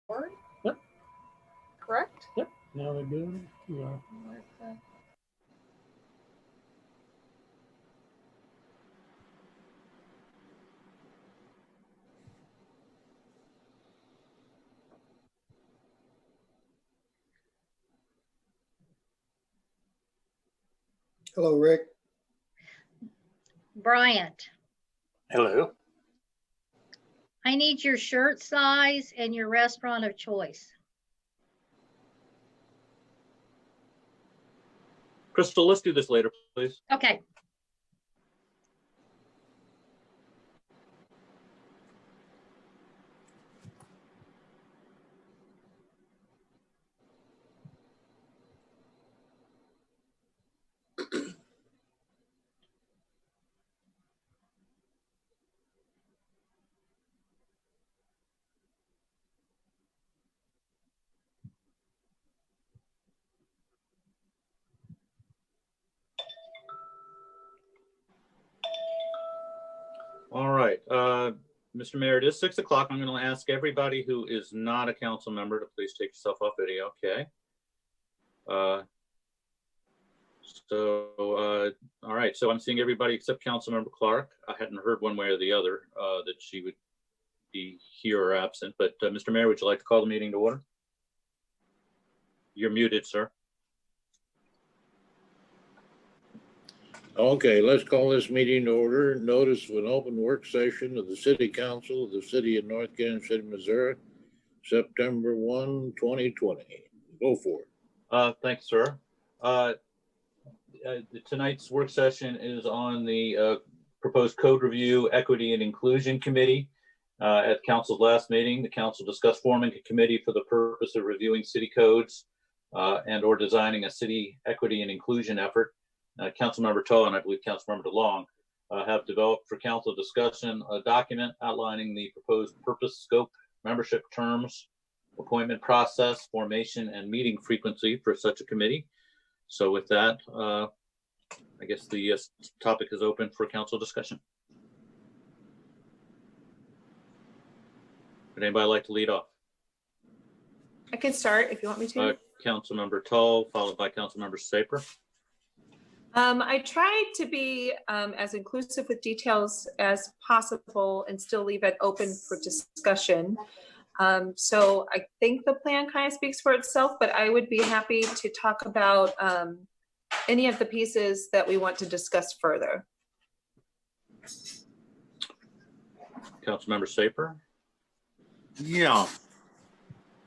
Yep. Correct? Yep. Now they're good. Yeah. Hello, Rick. Bryant, Hello. I need your shirt size and your restaurant of choice. Crystal, let's do this later, please. Okay. All right, Mr. Mayor, it is 6 o'clock. I'm going to ask everybody who is not a council member to please take yourself off video. Okay. All right. So I'm seeing everybody except Councilmember Clark. I hadn't heard one way or the other that she would be here or absent. But Mr. Mayor, would you like to call the meeting to order? You're muted, sir. Okay, let's call this meeting to order. Notice of an open work session of the City Council of the City of North Kansas City, Missouri, September 1, 2020. Go for it. Thanks, sir. Tonight's work session is on the proposed code review, equity and inclusion committee. At council's last meeting, the council discussed forming a committee for the purpose of reviewing city codes and or designing a city equity and inclusion effort. Councilmember Toa and I believe Councilmember DeLong have developed for council discussion a document outlining the proposed purpose, scope, membership terms, appointment process, formation, and meeting frequency for such a committee. So with that, I guess the topic is open for council discussion. Would anybody like to lead off? I can start if you want me to. Councilmember Tull, followed by Councilmember Saper. I tried to be as inclusive with details as possible and still leave it open for discussion. So I think the plan kind of speaks for itself, but I would be happy to talk about any of the pieces that we want to discuss further. Councilmember Saper. Yeah.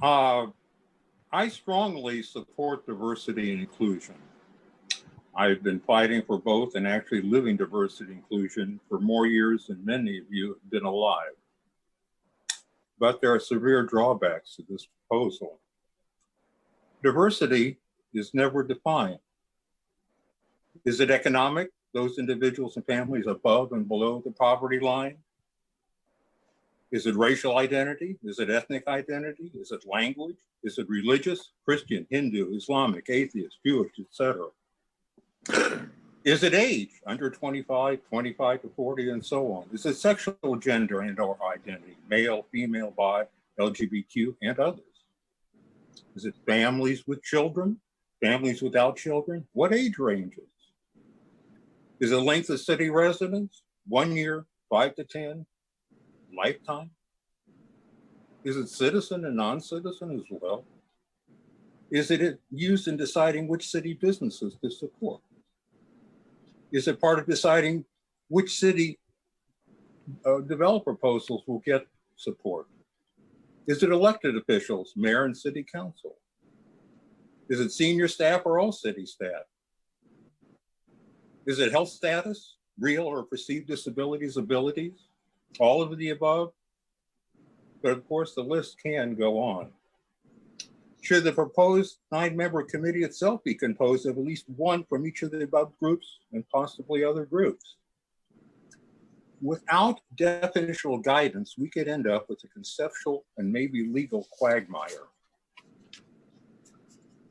I strongly support diversity and inclusion. I've been fighting for both and actually living diversity and inclusion for more years than many of you have been alive. But there are severe drawbacks to this proposal. Diversity is never defined. Is it economic? Those individuals and families above and below the poverty line? Is it racial identity? Is it ethnic identity? Is it language? Is it religious? Christian, Hindu, Islamic, atheist, Jewish, etc. Is it age, under 25, 25 to 40, and so on? Is it sexual gender and or identity, male, female, bi, LGBTQ, and others? Is it families with children, families without children? What age ranges? Is it length of city residence, 1 year, 5 to 10, lifetime? Is it citizen and non-citizen as well? Is it used in deciding which city businesses to support? Is it part of deciding which city developer proposals will get support? Is it elected officials, mayor and city council? Is it senior staff or all city staff? Is it health status, real or perceived disabilities, abilities? All of the above? But of course, the list can go on. Should the proposed 9-member committee itself be composed of at least one from each of the above groups and possibly other groups? Without definitional guidance, we could end up with a conceptual and maybe legal quagmire.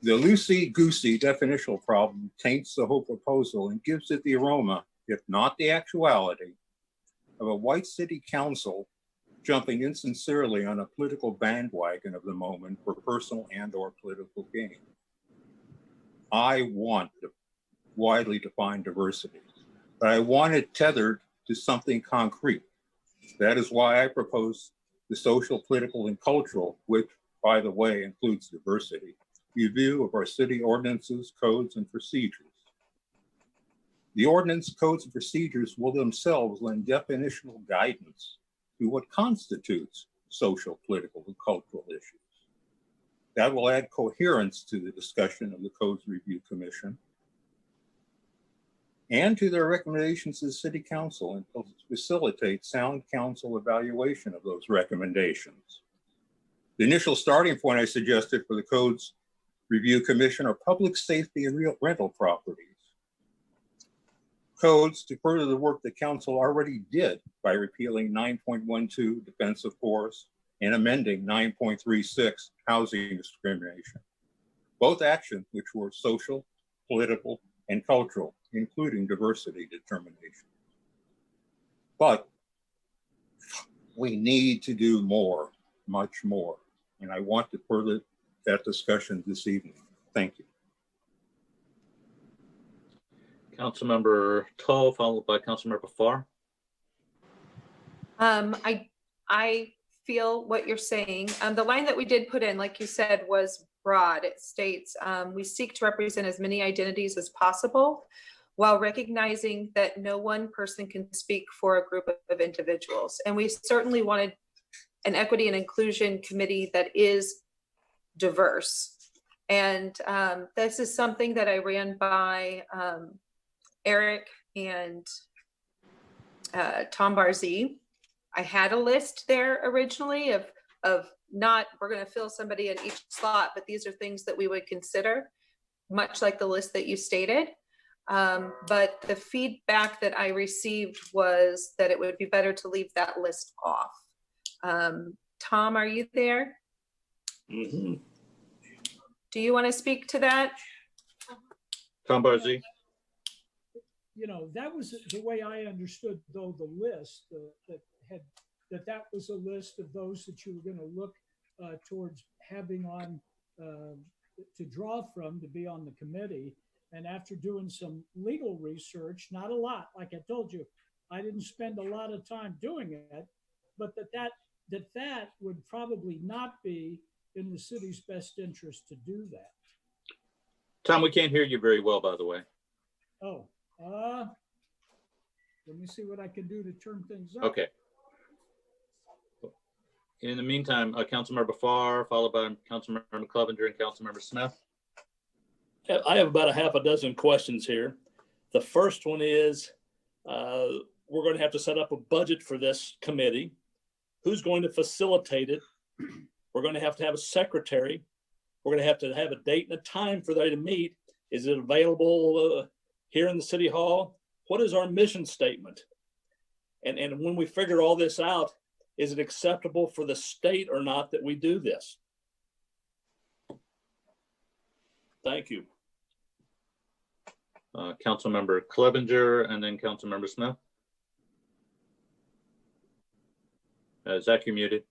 The loosey-goosey definitional problem taints the whole proposal and gives it the aroma, if not the actuality, of a white city council jumping insincerely on a political bandwagon of the moment for personal and/or political gain. I want widely defined diversity, but I want it tethered to something concrete. That is why I propose the social, political, and cultural, which, by the way, includes diversity, review of our city ordinances, codes, and procedures. The ordinance, codes, and procedures will themselves lend definitional guidance to what constitutes social, political, and cultural issues. That will add coherence to the discussion of the Codes Review Commission and to their recommendations to the City Council, and facilitate sound council evaluation of those recommendations. The initial starting point I suggested for the Codes Review Commission are public safety and real rental properties. Codes to further the work the council already did by repealing 9.12 defensive force and amending 9.36 housing discrimination. Both actions which were social, political, and cultural, including diversity determination. But we need to do more, much more. And I want to further that discussion this evening. Thank you. Councilmember Toll, followed by Councilmember Farr. I feel what you're saying. The line that we did put in, like you said, was broad. It states, we seek to represent as many identities as possible while recognizing that no one person can speak for a group of individuals. And we certainly wanted an equity and inclusion committee that is diverse. And this is something that I ran by Eric and Tom Barzee. I had a list there originally of not, we're going to fill somebody in each slot, but these are things that we would consider, much like the list that you stated. But the feedback that I received was that it would be better to leave that list off. Tom, are you there? Mm-hmm. Do you want to speak to that? Tom Barzee. You know, that was the way I understood, though, the list that was a list of those that you were going to look towards having on to draw from to be on the committee. And after doing some legal research, not a lot, like I told you, I didn't spend a lot of time doing it, but that would probably not be in the city's best interest to do that. Tom, we can't hear you very well, by the way. Oh, let me see what I can do to turn things up. Okay. In the meantime, Councilmember Farr, followed by Councilmember Clevenger and Councilmember Smith. I have about a half a dozen questions here. The first one is, we're going to have to set up a budget for this committee. Who's going to facilitate it? We're going to have a secretary. We're going to have a date and a time for them to meet. Is it available here in the city hall? What is our mission statement? And when we figure all this out, is it acceptable for the state or not that we do this? Thank you. Councilmember Clevenger and then Councilmember Smith. Zach, you're muted.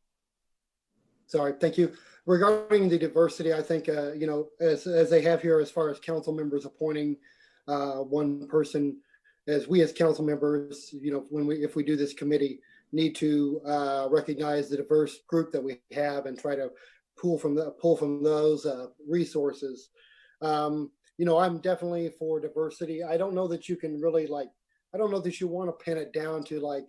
Sorry, thank you. Regarding the diversity, I think, you know, as they have here, as far as council members appointing one person, as we as council members, you know, if we do this committee, need to recognize the diverse group that we have and try to pull from those resources. You know, I'm definitely for diversity. I don't know that you can really I don't know that you want to pin it down to like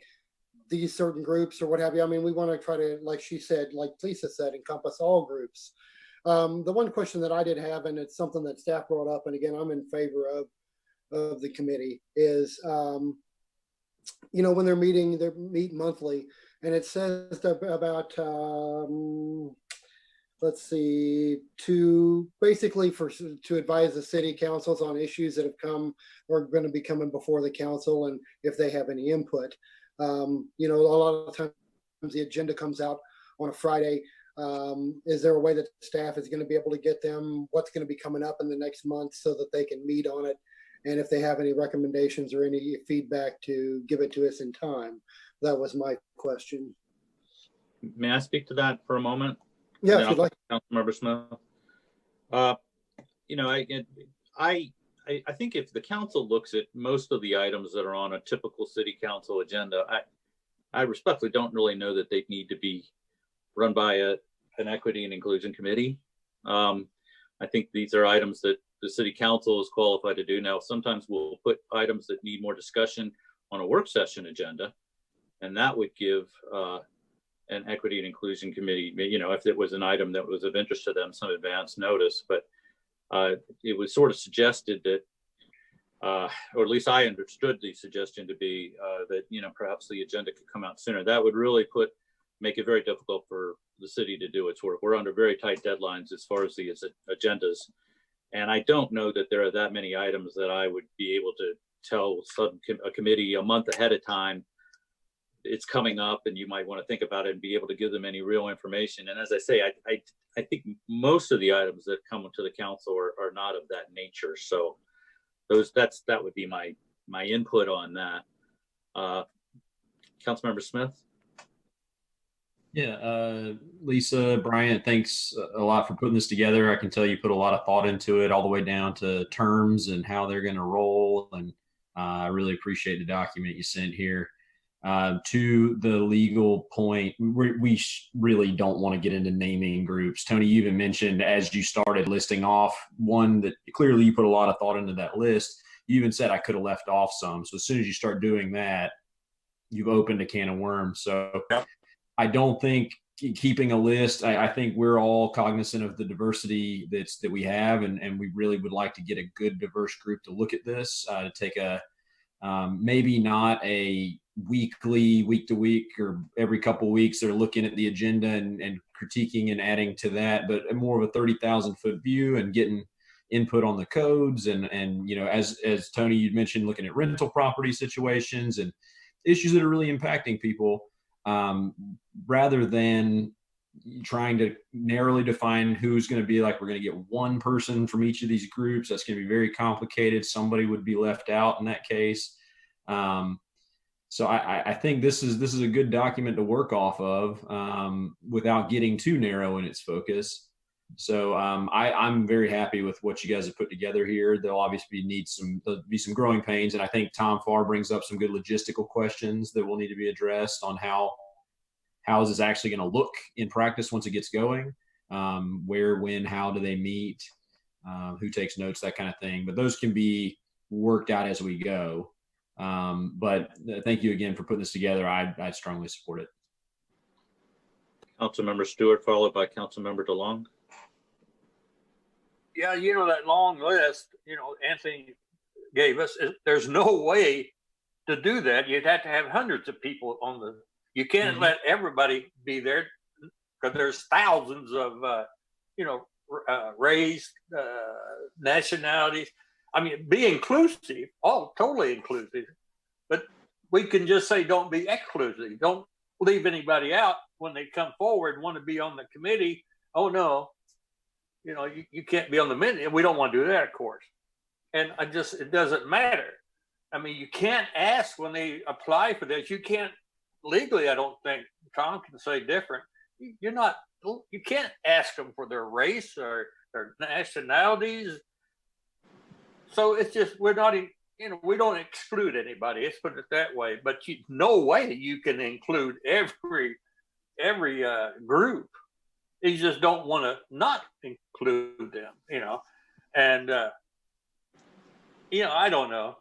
these certain groups or what have you. I mean, we want to try to, like she said, like Lisa said, encompass all groups. The one question that I did have, and it's something that staff brought up, and again, I'm in favor of the committee, is, you know, when they meet monthly, and it says about, let's see, to advise the city councils on issues that have come or going to be coming before the council, and if they have any input. You know, a lot of times the agenda comes out on a Friday. Is there a way that staff is going to be able to get them what's going to be coming up in the next month so that they can meet on it? And if they have any recommendations or any feedback, to give it to us in time. That was my question. may I speak to that for a moment? Yeah, And if then you'd like. Councilmember Smith. You know, I think if the council looks at most of the items that are on a typical city council agenda, I respectfully don't really know that they need to be run by an equity and inclusion committee. I think these are items that the city council is qualified to do. Now, sometimes we'll put items that need more discussion on a work session agenda, and that would give an equity and inclusion committee, you know, if it was an item that was of interest to them, some advance notice. But it was sort of suggested that, or at least I understood the suggestion to be that, you know, perhaps the agenda could come out sooner. That would really make it very difficult for the city to do its work. We're under very tight deadlines as far as the agendas. And I don't know that there are that many items that I would be able to tell a committee a month ahead of time it's coming up and you might want to think about it and be able to give them any real information. And as I say, I think most of the items that come to the council are not of that nature. So that would be my input on that. Councilmember Smith? Yeah, Lisa, Bryant, thanks a lot for putting this together. I can tell you put a lot of thought into it, all the way down to terms and how they're going to roll. And I really appreciate the document you sent here. To the legal point, we really don't want to get into naming groups. Tony, you even mentioned as you started listing off one that clearly you put a lot of thought into that list. You even said I could have left off some. So as soon as you start doing that, you've opened a can of worms. So yep. I don't think keeping a list, I think we're all cognizant of the diversity that we have, and we really would like to get a good diverse group to look at this, to take a maybe not a weekly, week to week, or every couple of weeks they're looking at the agenda and critiquing and adding to that, but more of a 30,000 foot view and getting input on the codes and you know, as Tony, you mentioned, looking at rental property situations and issues that are really impacting people, rather than trying to narrowly define who's going to be like, we're going to get one person from each of these groups. That's going to be very complicated. Somebody would be left out in that case. So I think this is a good document to work off of, without getting too narrow in its focus. So I'm very happy with what you guys have put together here. There'll obviously there'll be some growing pains, and I think Tom Farr brings up some good logistical questions that will need to be addressed on how is this actually going to look in practice once it gets going. Where, when, how do they meet? Who takes notes, that kind of thing. But those can be worked out as we go. But thank you again for putting this together. I strongly support it. Councilmember Stewart, followed by Councilmember DeLong. Yeah, you know, that long list, you know, Anthony gave us, there's no way to do that. You'd have to have hundreds of people on you can't let everybody be there, because there's thousands of, you know, race, nationalities. I mean, be inclusive, totally inclusive, but we can just say, don't be exclusive. Don't leave anybody out when they come forward and want to be on the committee. Oh no, you know, you can't be on the committee. We don't want to do that, of course. And it doesn't matter. I mean, you can't ask when they apply for this. You can't legally, I don't think, Tom can say different. You can't ask them for their race or their nationalities. So it's just, we don't exclude anybody. Let's put it that way. But no way you can include every group. You just don't want to not include them, you know. And you know, I don't know.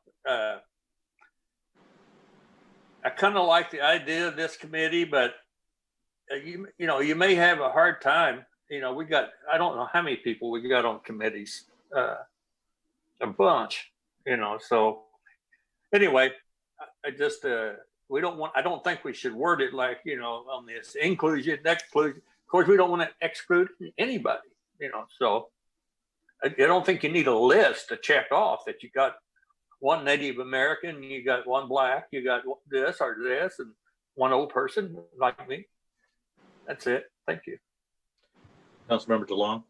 I kind of like the idea of this committee, but you know, you may have a hard time. You know, I don't know how many people we got on committees. A bunch, you know. So anyway, I just I don't think we should word it like, you know, on this inclusion, exclusion. Of course, we don't want to exclude anybody, you know. So I don't think you need a list to check off that you got one Native American, you got one Black, you got this or this, and one old person like me. That's it. Thank you. Councilmember DeLong.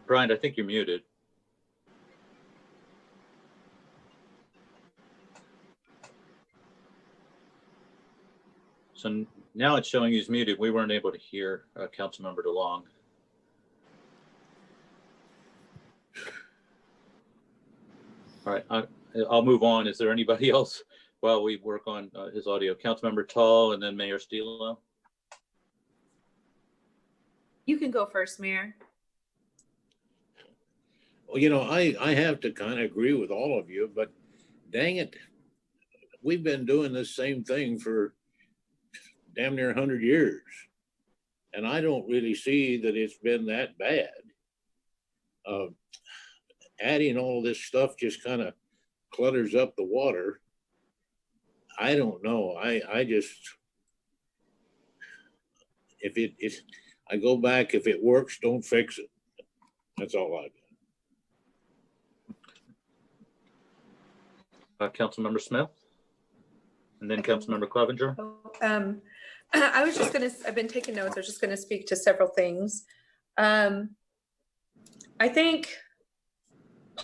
Brian, I think you're muted. So now it's showing he's muted. We weren't able to hear Councilmember DeLong. All right, I'll move on. Is there anybody else while we work on his audio? Councilmember Tall and then Mayor Stilo. You can go first, Mayor. Well, you know, I have to kind of agree with all of you, but dang it, we've been doing this same thing for damn near 100 years. And I don't really see that it's been that bad. Adding all this stuff just kind of clutters up the water. I don't know. I just, if I go back, if it works, don't fix it. That's all I got. Councilmember Smith, and then Councilmember Clevenger. I was just gonna, I've been taking notes. I was just gonna speak to several things. I think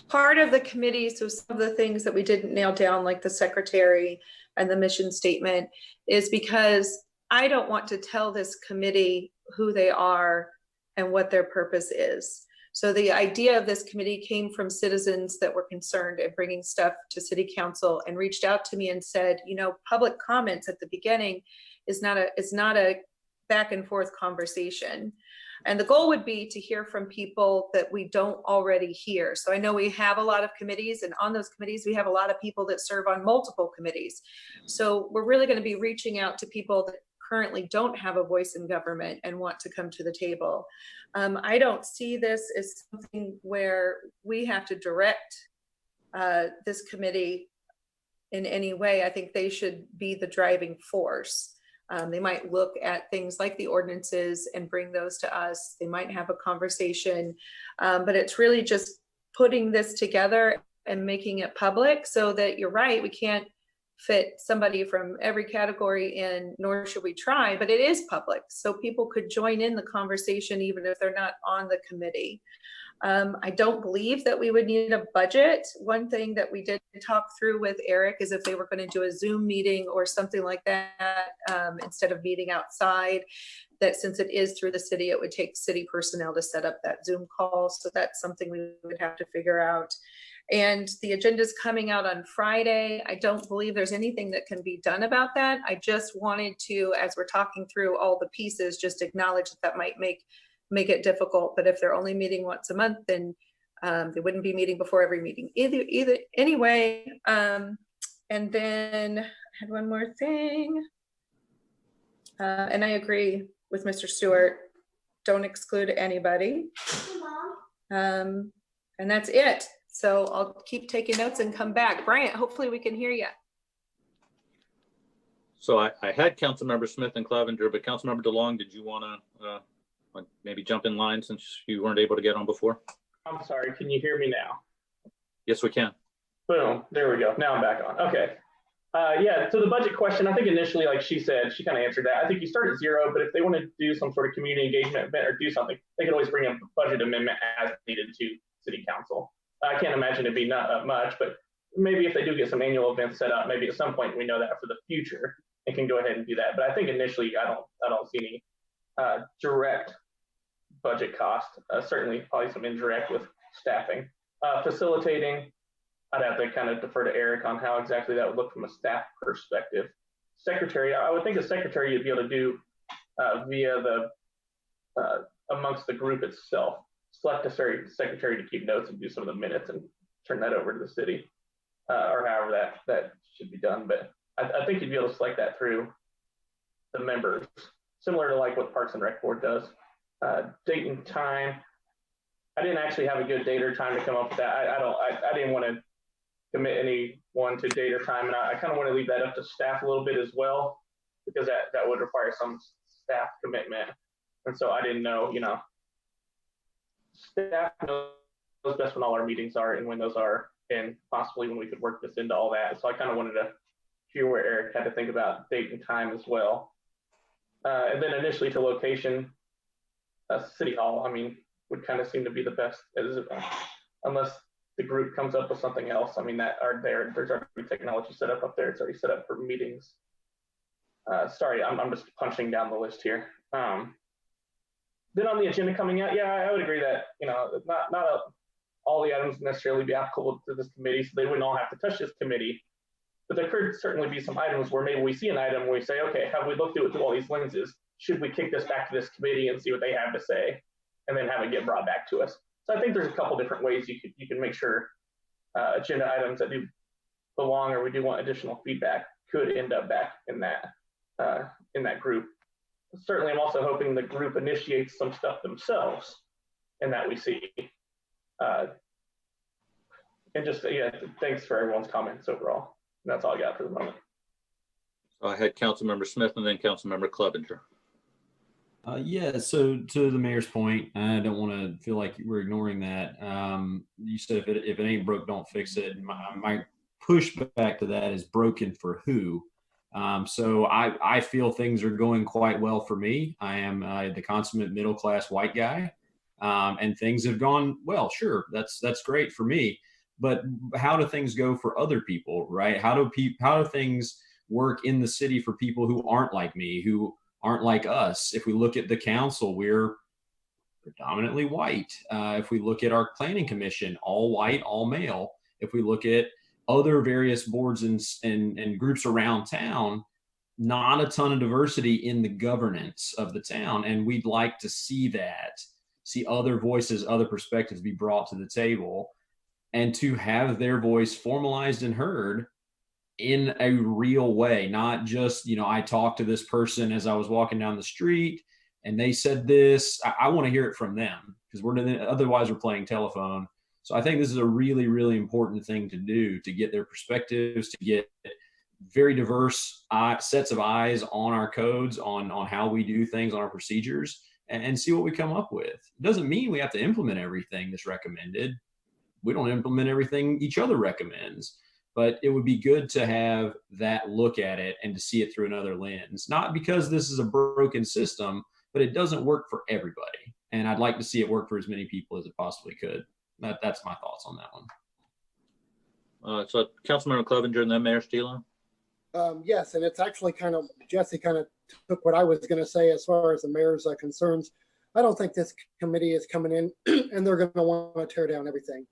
part of the committee, so some of the things that we didn't nail down, like the secretary and the mission statement, is because I don't want to tell this committee who they are and what their purpose is. So the idea of this committee came from citizens that were concerned and bringing stuff to city council and reached out to me and said, you know, public comments at the beginning is not a back and forth conversation. And the goal would be to hear from people that we don't already hear. So I know we have a lot of committees, and on those committees, we have a lot of people that serve on multiple committees. So we're really going to be reaching out to people that currently don't have a voice in government and want to come to the table. I don't see this as something where we have to direct this committee in any way. I think they should be the driving force. They might look at things like the ordinances and bring those to us. They might have a conversation, but it's really just putting this together and making it public so that you're right, we can't fit somebody from every category in, nor should we try, but it is public. So people could join in the conversation even if they're not on the committee. I don't believe that we would need a budget. One thing that we did talk through with Eric is if they were going to do a Zoom meeting or something like that, instead of meeting outside, that since it is through the city, it would take city personnel to set up that Zoom call. So that's something we would have to figure out. And the agenda is coming out on Friday. I don't believe there's anything that can be done about that. I just wanted to, as we're talking through all the pieces, just acknowledge that that might make it difficult. But if they're only meeting once a month, then they wouldn't be meeting before every meeting either anyway. And then I had one more thing. And I agree with Mr. Stewart. Don't exclude anybody. And that's it. So I'll keep taking notes and come back. Bryant, hopefully we can hear you. So I had Councilmember Smith and Clevenger, but Councilmember DeLong, did you want to maybe jump in line since you weren't able to get on before? I'm sorry, can you hear me now? Yes, we can. Boom, there we go. Now I'm back on. Okay. Yeah, so the budget question, I think initially, like she said, she kind of answered that. I think you start at zero, but if they want to do some sort of community engagement event or do something, they can always bring a budget amendment as needed to city council. I can't imagine it'd be not much, but maybe if they do get some annual events set up, maybe at some point we know that for the future and can go ahead and do that. But I think initially I don't see any direct budget cost. Certainly probably some indirect with staffing. Facilitating, I'd have to kind of defer to Eric on how exactly that would look from a staff perspective. Secretary, I would think a secretary you'd be able to do via the amongst the group itself. Select a secretary to keep notes and do some of the minutes and turn that over to the city, or however that should be done. But I think you'd be able to select that through the members, similar to like what Parks and Rec Board does. Date and time. I didn't actually have a good date or time to come up with that. I didn't want to commit anyone to date or time, and I kind of want to leave that up to staff a little bit as well, because that would require some staff commitment. And so I didn't know, staff knows best when all our meetings are and when those are, and possibly when we could work this into all that. So I kind of wanted to hear where Eric had to think about date and time as well. And then initially to location, City Hall. I mean, would kind of seem to be the best, unless the group comes up with something else. I mean, there's already technology set up there. It's already set up for meetings. Sorry, I'm just punching down the list here. Then on the agenda coming out, yeah, I would agree that, not all the items necessarily be applicable to this committee, so they wouldn't all have to touch this committee. But there could certainly be some items where maybe we see an item where we say, okay, have we looked at it through all these lenses? Should we kick this back to this committee and see what they have to say, and then have it get brought back to us? So I think there's a couple different ways you can make sure agenda items that do belong or we do want additional feedback could end up back in that group. Certainly, I'm also hoping the group initiates some stuff themselves, and that we see. And just thanks for everyone's comments overall. And that's all I got for the moment. So I had Councilmember Smith and then Councilmember Clevenger. Yeah, so to the mayor's point, I don't want to feel like we're ignoring that. You said if it ain't broke, don't fix it. My pushback to that is broken for who? So I feel things are going quite well for me. I am the consummate middle-class white guy, and things have gone well. Sure, that's great for me. But how do things go for other people, right? How do things work in the city for people who aren't like me, who aren't like us? If we look at the council, we're predominantly white. If we look at our planning commission, all white, all male. If we look at other various boards and groups around town, not a ton of diversity in the governance of the town. And we'd like to see other voices, other perspectives be brought to the table, and to have their voice formalized and heard in a real way, not just, I talked to this person as I was walking down the street and they said this. I want to hear it from them, because otherwise we're playing telephone. So I think this is a really, really important thing to do, to get their perspectives, to get very diverse sets of eyes on our codes, on how we do things, on our procedures, and see what we come up with. It doesn't mean we have to implement everything that's recommended. We don't implement everything each other recommends, but it would be good to have that look at it and to see it through another lens, not because this is a broken system, but it doesn't work for everybody. And I'd like to see it work for as many people as it possibly could. That's my thoughts on that one. So Councilmember Clevenger and then Mayor Stilo. Yes, and it's actually Jesse kind of took what I was going to say as far as the mayor's concerns. I don't think this committee is coming in and they're going to want to tear down everything.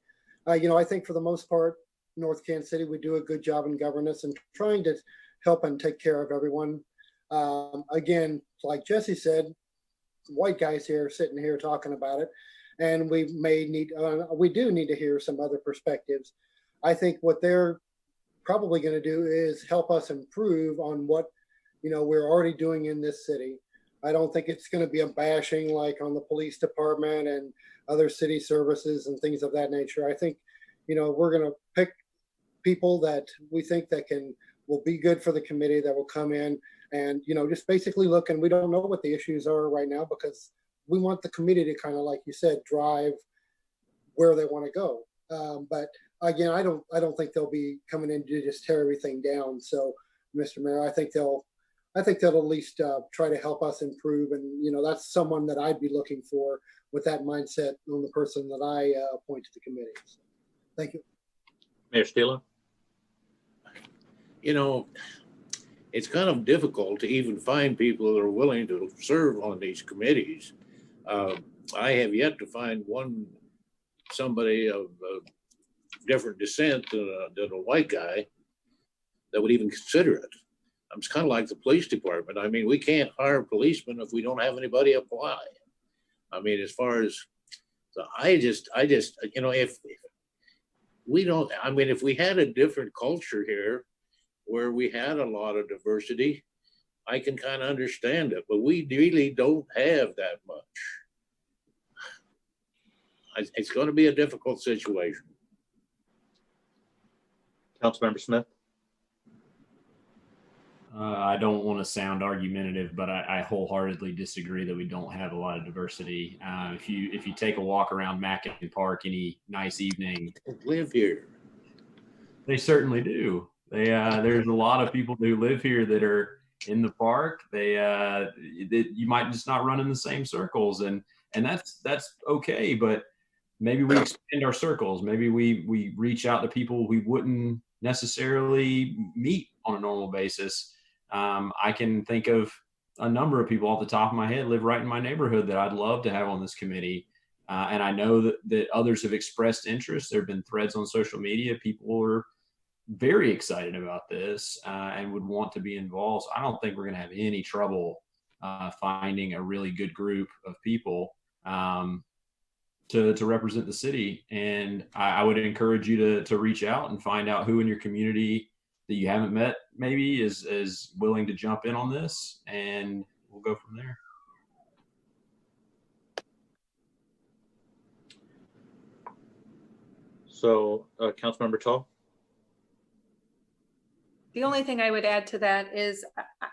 I think for the most part, North Kansas City, we do a good job in governance and trying to help and take care of everyone. Again, like Jesse said, white guys here sitting here talking about it, and we do need to hear some other perspectives. I think what they're probably going to do is help us improve on what we're already doing in this city. I don't think it's going to be a bashing like on the police department and other city services and things of that nature. I think we're going to pick people that we think that will be good for the committee, that will come in and just basically look. And we don't know what the issues are right now, because we want the committee to kind of, like you said, drive where they want to go. But again, I don't think they'll be coming in to just tear everything down. So, Mr. Mayor, I think they'll at least try to help us improve. And that's someone that I'd be looking for with that mindset on the person that I appoint to the committee. So, thank you. Mayor Stilo. It's kind of difficult to even find people that are willing to serve on these committees. I have yet to find somebody of different descent than a white guy that would even consider it. It's kind of like the police department. I mean, we can't hire policemen if we don't have anybody apply. I mean, as far as, so I just, if we had a different culture here where we had a lot of diversity, I can kind of understand it, but we really don't have that much. It's going to be a difficult situation. Councilmember Smith. I don't want to sound argumentative, but I wholeheartedly disagree that we don't have a lot of diversity. If you take a walk around Mackin Park any nice evening, live here. They certainly do. There's a lot of people who live here that are in the park. You might just not run in the same circles, and and that's okay. But maybe we expand our circles. Maybe we reach out to people we wouldn't necessarily meet on a normal basis. I can think of a number of people off the top of my head live right in my neighborhood that I'd love to have on this committee. And I know that others have expressed interest. There have been threads on social media. People are very excited about this and would want to be involved. So I don't think we're going to have any trouble finding a really good group of people to represent the city. And I would encourage you to reach out and find out who in your community that you haven't met maybe is willing to jump in on this, and we'll go from there. So, Councilmember Tall? The only thing I would add to that is,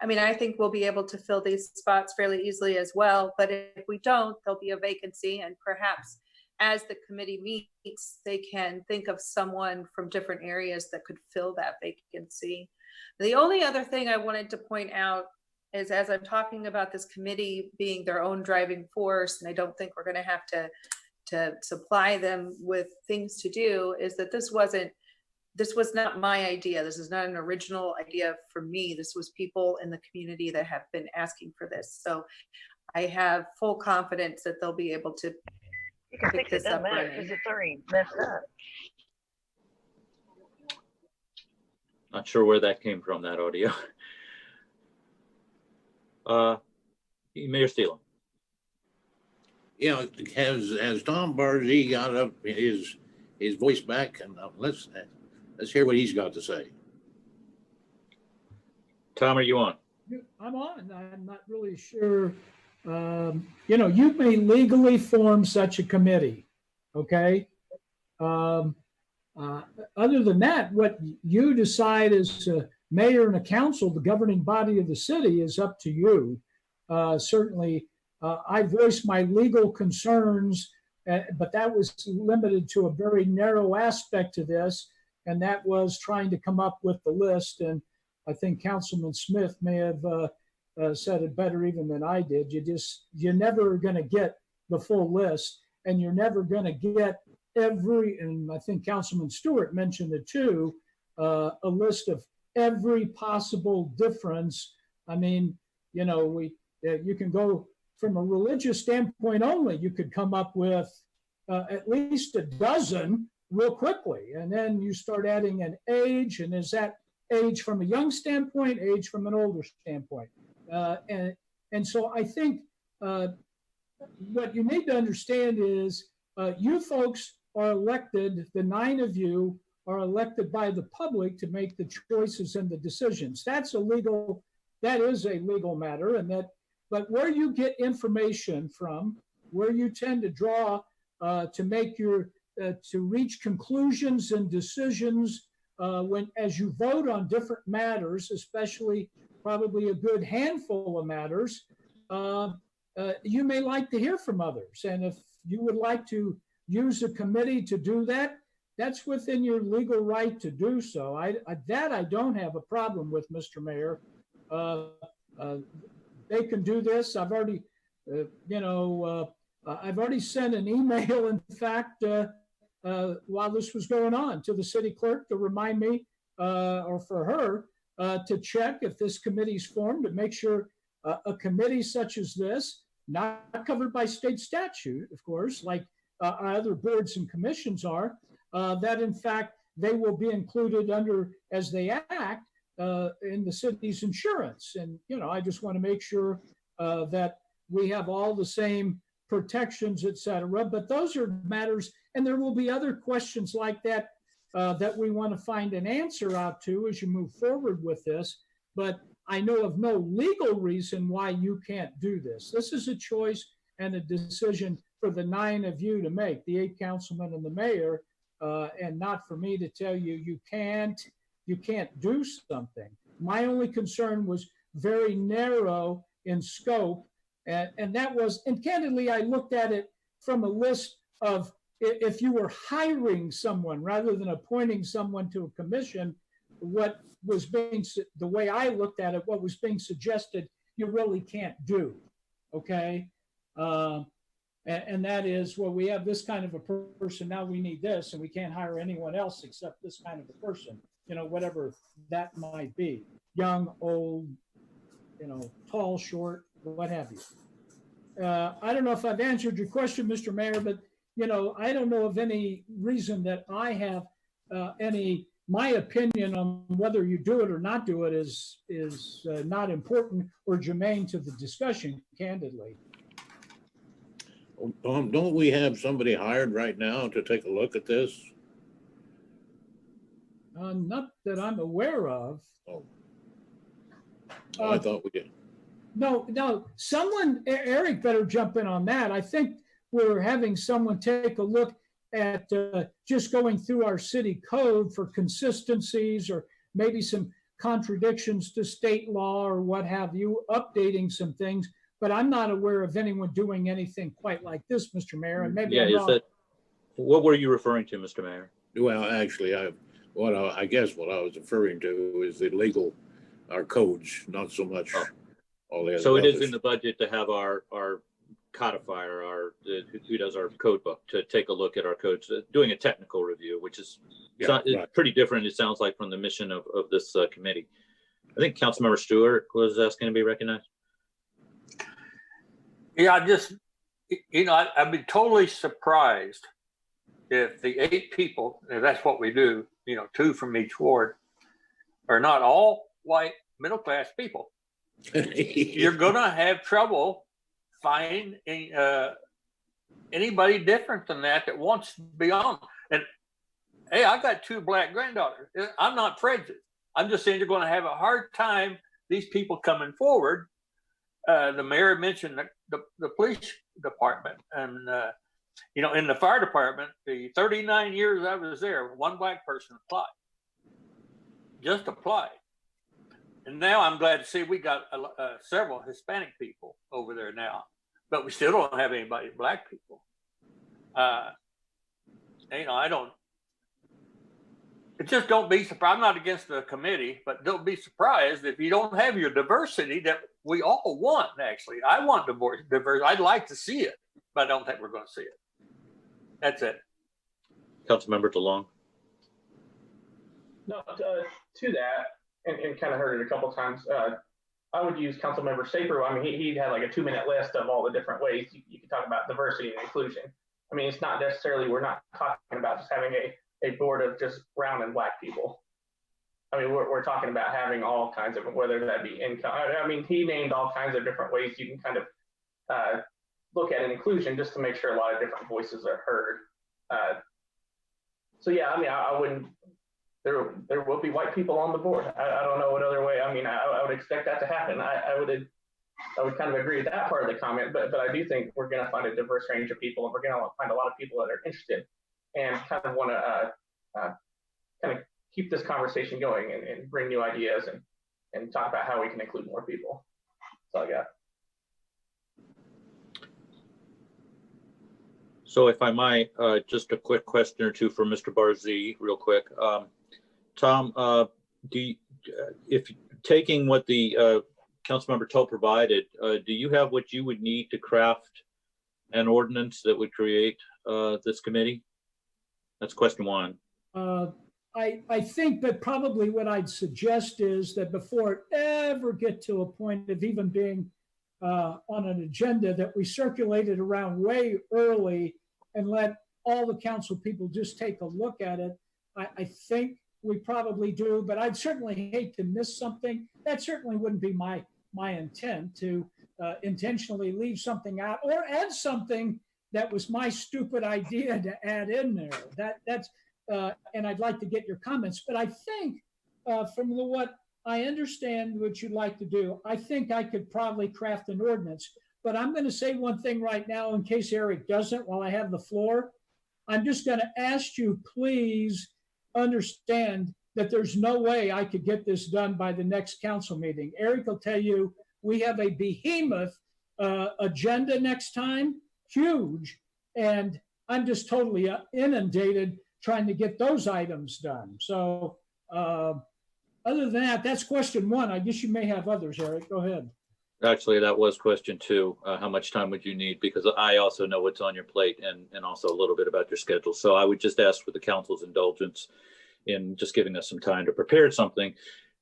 I mean, I think we'll be able to fill these spots fairly easily as well, but if we don't, there'll be a vacancy, and perhaps as the committee meets, they can think of someone from different areas that could fill that vacancy. The only other thing I wanted to point out is, as I'm talking about this committee being their own driving force, and I don't think we're going to have to supply them with things to do, is that this was not my idea. This is not an original idea for me. This was people in the community that have been asking for this. So I have full confidence that they'll be able to pick this up. Because it's already messed up. Not sure where that came from, that audio. Mayor Steele. You know, has Tom Barzee got up his voice back? And let's hear what he's got to say. Tom, are you on? I'm on. I'm not really sure. You know, you may legally form such a committee, okay? Other than that, what you decide as a mayor and a council, the governing body of the city, is up to you. Certainly, I voiced my legal concerns, but that was limited to a very narrow aspect to this, and that was trying to come up with the list. And I think Councilman Smith may have said it better even than I did. You're never going to get the full list, and you're never going to get and I think Councilman Stewart mentioned it too, a list of every possible difference. I mean, you know, you can go from a religious standpoint only, you could come up with at least a dozen real quickly. And then you start adding an age, and is that age from a young standpoint, age from an older standpoint? And so I think what you need to understand is you folks are elected, the 9 of you are elected by the public to make the choices and the decisions. That is a legal matter, but where you get information from, where you tend to draw to reach conclusions and decisions as you vote on different matters, especially probably a good handful of matters, you may like to hear from others. And if you would like to use a committee to do that, that's within your legal right to do so. I don't have a problem with, Mr. Mayor. They can do this. I've already, I've already sent an email, in fact, while this was going on, to the city clerk to remind me, or for her, to check if this committee's formed, to make sure a committee such as this, not covered by state statute, of course, like other boards and commissions are, that in fact they will be included under, as they act, in the city's insurance. And, you know, I just want to make sure that we have all the same protections, et cetera. But those are matters, and there will be other questions like that that we want to find an answer out to as you move forward with this. But I know of no legal reason why you can't do this. This is a choice and a decision for the 9 of you to make, the 8 councilmen and the mayor, and not for me to tell you you can't do something. My only concern was very narrow in scope, and that was, and candidly, I looked at it from a list of, if you were hiring someone rather than appointing someone to a commission, what was being, the way I looked at it, what was being suggested, you really can't do, okay? And that is, well, we have this kind of a person, now we need this, and we can't hire anyone else except this kind of a person, you know, whatever that might be, young, old, you know, tall, short, what have you. I don't know if I've answered your question, Mr. Mayor, but, you know, I don't know of any reason that I have my opinion on whether you do it or not do it is not important or germane to the discussion, candidly. Don't we have somebody hired right now to take a look at this? Not that I'm aware of. Oh. I thought we did. No, someone, Eric better jump in on that. I think we're having someone take a look at just going through our city code for consistencies or maybe some contradictions to state law or what have you, updating some things. But I'm not aware of anyone doing anything quite like this, Mr. Mayor. And maybe I'm wrong. What were you referring to, Mr. Mayor? Well, actually, I guess what I was referring to is the legal, our codes, not so much all the other. So it is in the budget to have our codifier, who does our code book, to take a look at our codes, doing a technical review, which is pretty different, it sounds like, from the mission of this committee. I think Councilmember Stewart was asking to be recognized. Yeah, I'd be totally surprised if the 8 people, if that's what we do, 2 from each ward, are not all white middle-class people. You're going to have trouble finding anybody different than that wants to be on. And hey, I got 2 black granddaughters. I'm not prejudiced. I'm just saying you're going to have a hard time, these people coming forward. The mayor mentioned the police department, and in the fire department, the 39 years I was there, 1 black person applied. And now I'm glad to see we got several Hispanic people over there now, but we still don't have anybody black people. Just don't be surprised. I'm not against the committee, but don't be surprised if you don't have your diversity that we all want. Actually, I want diversity. I'd like to see it, but I don't think we're going to see it. That's it. Councilmember DeLong. No, to that, and kind of heard it a couple times. I would use Councilmember Saper. I mean, he had like a 2-minute list of all the different ways you can talk about diversity and inclusion. I mean, it's not necessarily, we're not talking about just having a board of just brown and black people. I mean, we're talking about having all kinds of, whether that be income. I mean, he named all kinds of different ways you can kind of look at an inclusion just to make sure a lot of different voices are heard. So yeah, I mean, I wouldn't, there will be white people on the board. I don't know what other way. I mean, I would expect that to happen. I would kind of agree with that part of the comment, but I do think we're going to find a diverse range of people, and we're going to find a lot of people that are interested and kind of want to kind of keep this conversation going and bring new ideas and talk about how we can include more people. That's all I got. So if I might, just a quick question or two for Mr. Barzee, real quick. Tom, if taking what the Councilmember Tull provided, do you have what you would need to craft an ordinance that would create this committee? That's question 1. I think, but probably what I'd suggest is that before it ever get to a point of even being on an agenda, that we circulate it around way early and let all the council people just take a look at it. I think we probably do, but I'd certainly hate to miss something. That certainly wouldn't be my intent, to intentionally leave something out or add something that was my stupid idea to add in there. That's and I'd like to get your comments, but I think from what I understand what you'd like to do, I think I could probably craft an ordinance. But I'm going to say one thing right now in case Eric doesn't while I have the floor. I'm just going to ask you, please understand that there's no way I could get this done by the next council meeting. Eric will tell you we have a behemoth agenda next time, huge, and I'm just totally inundated trying to get those items done. So other than that, that's question 1. I guess you may have others, Eric. Go ahead. Actually, that was question 2. How much time would you need? Because I also know what's on your plate and also a little bit about your schedule. So I would just ask for the council's indulgence in just giving us some time to prepare something.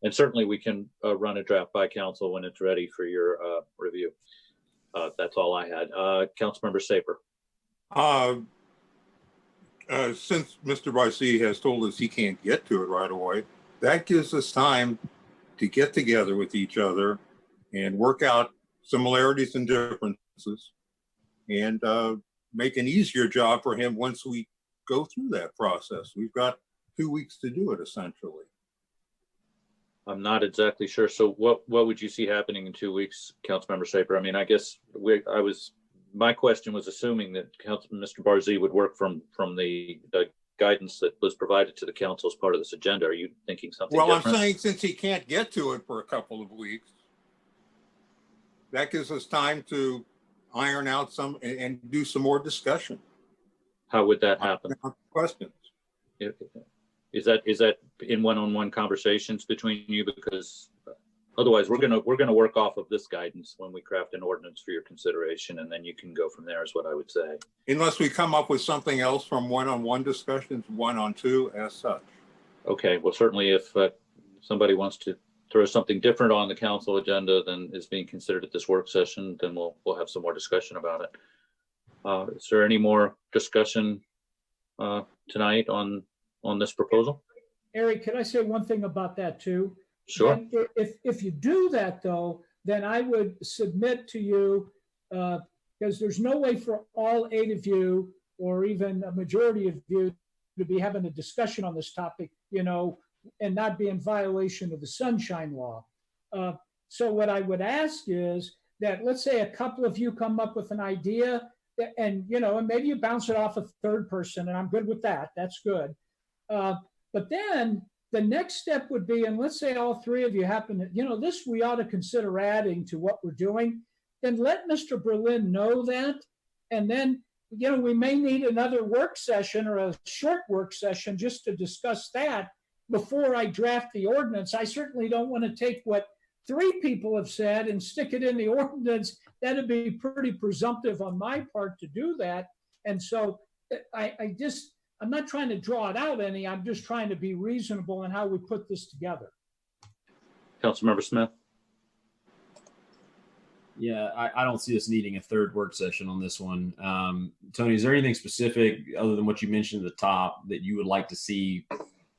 And certainly we can run a draft by council when it's ready for your review. That's all I had. Councilmember Saper. Since Mr. Barcy has told us he can't get to it right away, that gives us time to get together with each other and work out similarities and differences and make an easier job for him once we go through that process. We've got 2 weeks to do it, essentially. I'm not exactly sure. So what would you see happening in 2 weeks, Councilmember Saper? I mean, I guess my question was assuming that Mr. Barzee would work from the guidance that was provided to the council as part of this agenda. Are you thinking something different? I'm saying since he can't get to it for a couple of weeks, that gives us time to iron out some and do some more discussion. How would that happen? Questions. Is that in one-on-one conversations between you? Because otherwise we're gonna work off of this guidance when we craft an ordinance for your consideration, and then you can go from there, is what I would say. Unless we come up with something else from one-on-one discussions, 1-on-2 as such. Okay, well, certainly if somebody wants to throw something different on the council agenda than is being considered at this work session, then we'll have some more discussion about it. Is there any more discussion tonight on this proposal? Eric, can I say one thing about that too? Sure. And if you do that though, then I would submit to you, because there's no way for all 8 of you or even a majority of you to be having a discussion on this topic, and not be in violation of the sunshine law. So what I would ask is that, let's say a couple of you come up with an idea and maybe you bounce it off a third person, and I'm good with that. That's good. But then the next step would be, and let's say all 3 of you happen to, this we ought to consider adding to what we're doing, then let Mr. Berlin know that. And then, we may need another work session or a short work session just to discuss that before I draft the ordinance. I certainly don't want to take what 3 people have said and stick it in the ordinance. That'd be pretty presumptive on my part to do that. And so I'm not trying to draw it out any. I'm just trying to be reasonable in how we put this together. Councilmember Smith. Yeah, I don't see us needing a third work session on this one. Tony, is there anything specific other than what you mentioned at the top that you would like to see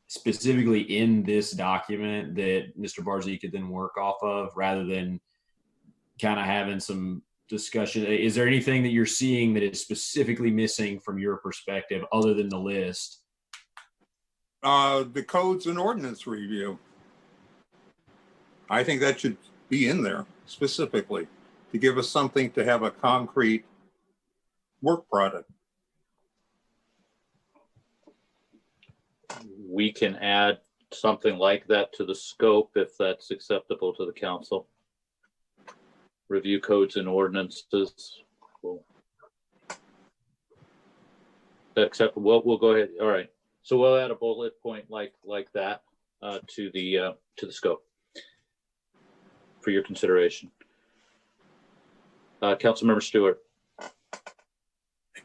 specifically in this document that Mr. Barzee could then work off of, rather than kind of having some discussion? Is there anything that you're seeing that is specifically missing from your perspective other than the list? The codes and ordinance review. I think that should be in there specifically to give us something to have a concrete work product. We can add something like that to the scope if that's acceptable to the council. Review codes and ordinances. Cool. Acceptable. We'll go ahead. All right. So we'll add a bullet point like that to the scope for your consideration. Councilmember Stewart.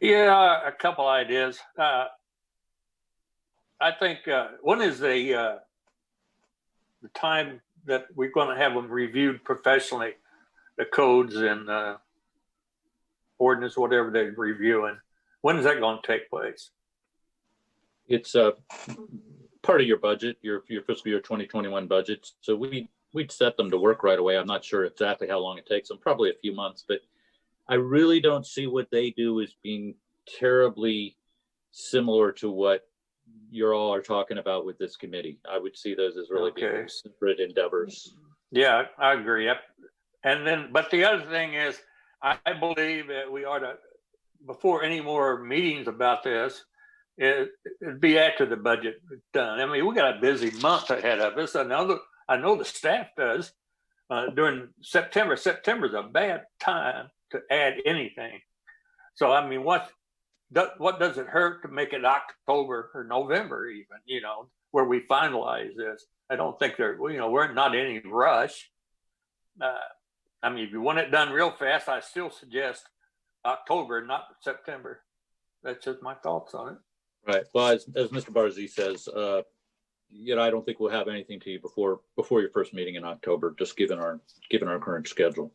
Yeah, a couple ideas. I think one is the time that we're going to have them reviewed professionally, the codes and ordinance, whatever they're reviewing. When is that going to take place? It's part of your budget, your fiscal year 2021 budget. So we'd set them to work right away. I'm not sure exactly how long it takes them, probably a few months, but I really don't see what they do as being terribly similar to what you all are talking about with this committee. I would see those as really being separate endeavors. Yeah, I agree. Yep. And then, but the other thing is, I believe that we ought to, before any more meetings about this, it'd be after the budget is done. I mean, we got a busy month ahead of us. I know the staff does. During September. September's a bad time to add anything. So I mean, what does it hurt to make it October or November even, where we finalize this? I don't think we're not in any rush. I mean, if you want it done real fast, I still suggest October, not September. That's just my thoughts on it. Right. Well, as Mr. Barzee says, I don't think we'll have anything to you before your first meeting in October, just given our current schedule.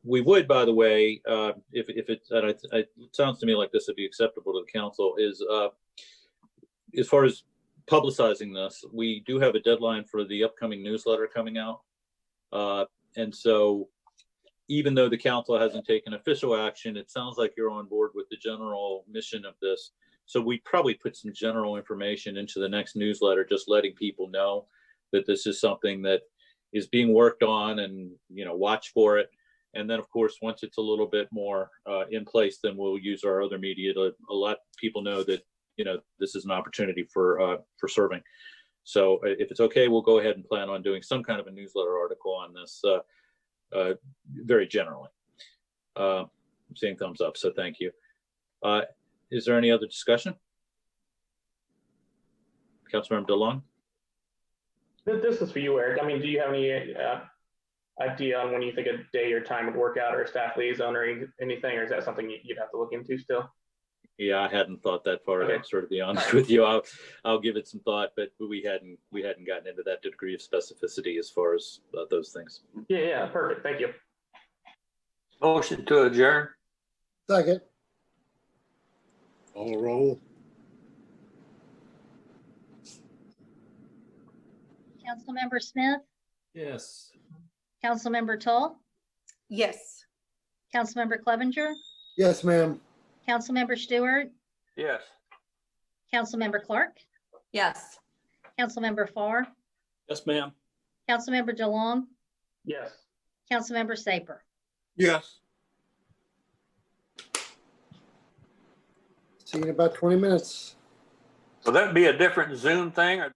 We would, by the way, if it sounds to me like this would be acceptable to the council, is as far as publicizing this, we do have a deadline for the upcoming newsletter coming out. And so even though the council hasn't taken official action, it sounds like you're on board with the general mission of this. So we probably put some general information into the next newsletter, just letting people know that this is something that is being worked on, and, watch for it. And then, of course, once it's a little bit more in place, then we'll use our other media to let people know that, this is an opportunity for serving. So if it's okay, we'll go ahead and plan on doing some kind of a newsletter article on this very generally. I'm seeing thumbs up, so thank you. Is there any other discussion? Councilmember DeLong? This is for you, Eric. I mean, do you have any idea on when you think a day or time would work out, or a staff liaison or anything, or is that something you'd have to look into still? Yeah, I hadn't thought that far. Okay. To sort of be honest with you, I'll give it some thought, but we hadn't gotten into that degree of specificity as far as those things. Yeah, perfect. Thank you. Motion to adjourn. Second. All roll. Councilmember Smith, Yes. Councilmember Tull, Yes. Councilmember Clevenger, Yes, ma'am. Councilmember Stewart, Yes. Councilmember Clark, Yes. Councilmember Farr, Yes, ma'am. Councilmember DeLong, Yes. Councilmember Saper. Yes. See you in about 20 minutes. So that'd be a different Zoom thing, or